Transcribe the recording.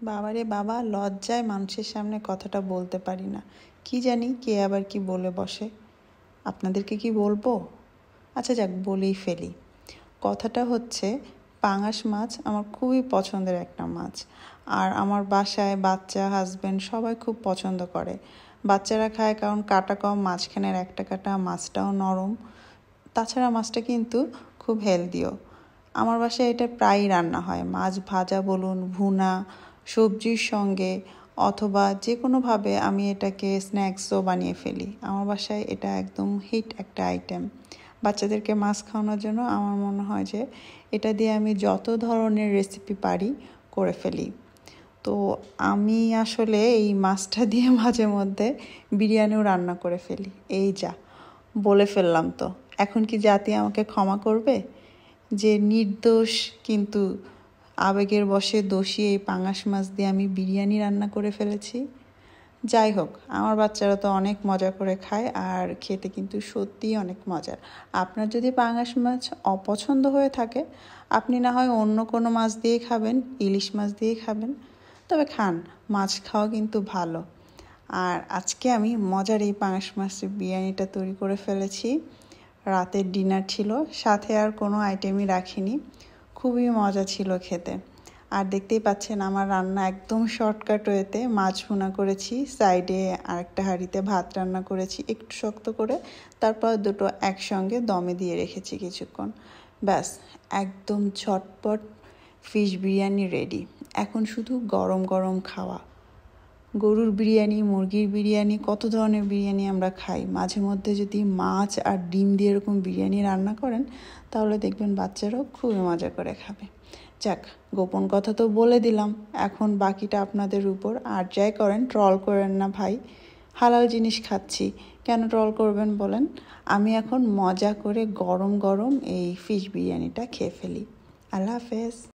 বাবারে বাবা, লজ্জায় মানুষের সামনে কথাটা বলতে পারি না। কি জানি কে আবার কি বলে বসে। আপনাদেরকে কি বলবো? আচ্ছা যাক, বলেই ফেলি। কথাটা হচ্ছে, পাঙাশ মাছ আমার খুবই পছন্দের একটা মাছ। আর আমার বাসায় বাচ্চা, হাজব্যান্ড সবাই খুব পছন্দ করে। বাচ্চারা খায় কারণ কাটা কম, মাঝখানের একটা কাটা, মাছটাও নরম। তাছাড়া মাছটা কিন্তু খুব হেলদিও। আমার বাসায় এটা প্রায়ই রান্না হয়, মাছ ভাজা বলুন, ভুনা, সবজির সঙ্গে, অথবা যে কোনোভাবে আমি এটাকে স্ন্যাক্সও বানিয়ে ফেলি। আমার বাসায় এটা একদম হিট একটা আইটেম। বাচ্চাদেরকে মাছ খাওয়ানোর জন্য আমার মনে হয় যে এটা দিয়ে আমি যত ধরনের রেসিপি পারি করে ফেলি। তো আমি আসলে এই মাছটা দিয়ে মাঝে মধ্যে বিরিয়ানিও রান্না করে ফেলি। এই যা বলে ফেললাম। তো এখন কি জাতি আমাকে ক্ষমা করবে যে নির্দোষ কিন্তু আবেগের বশে দোষী এই পাঙাশ মাছ দিয়ে আমি বিরিয়ানি রান্না করে ফেলেছি? যাই হোক, আমার বাচ্চারা তো অনেক মজা করে খায়, আর খেতে কিন্তু সত্যিই অনেক মজার। আপনার যদি পাঙাশ মাছ অপছন্দ হয়ে থাকে, আপনি না হয় অন্য কোনো মাছ দিয়ে খাবেন, ইলিশ মাছ দিয়ে খাবেন, তবে খান, মাছ খাওয়া কিন্তু ভালো। আর আজকে আমি মজার এই পাঙাশ মাছের বিরিয়ানিটা তৈরি করে ফেলেছি। রাতের ডিনার ছিল, সাথে আর কোনো আইটেমই রাখিনি। খুবই মজা ছিল খেতে। আর দেখতেই পাচ্ছেন আমার রান্না একদম শর্টকাট ওয়েতে। মাছ ভুনা করেছি, সাইডে আরেকটা হাঁড়িতে ভাত রান্না করেছি একটু শক্ত করে, তারপর দুটো একসঙ্গে দমে দিয়ে রেখেছি কিছুক্ষণ। ব্যাস, একদম ঝটপট ফিশ বিরিয়ানি রেডি। এখন শুধু গরম গরম খাওয়া। গরুর বিরিয়ানি, মুরগির বিরিয়ানি, কত ধরনের বিরিয়ানি আমরা খাই। মাঝে মধ্যে যদি মাছ আর ডিম দিয়ে এরকম বিরিয়ানি রান্না করেন, তাহলে দেখবেন বাচ্চারাও খুবই মজা করে খাবে। যাক, গোপন কথা তো বলে দিলাম, এখন বাকিটা আপনাদের উপর। আর যাই করেন, ট্রল করেন না ভাই, হালাল জিনিস খাচ্ছি, কেন ট্রল করবেন বলেন? আমি এখন মজা করে গরম গরম এই ফিশ বিরিয়ানিটা খেয়ে ফেলি। আল্লাহ হাফেজ।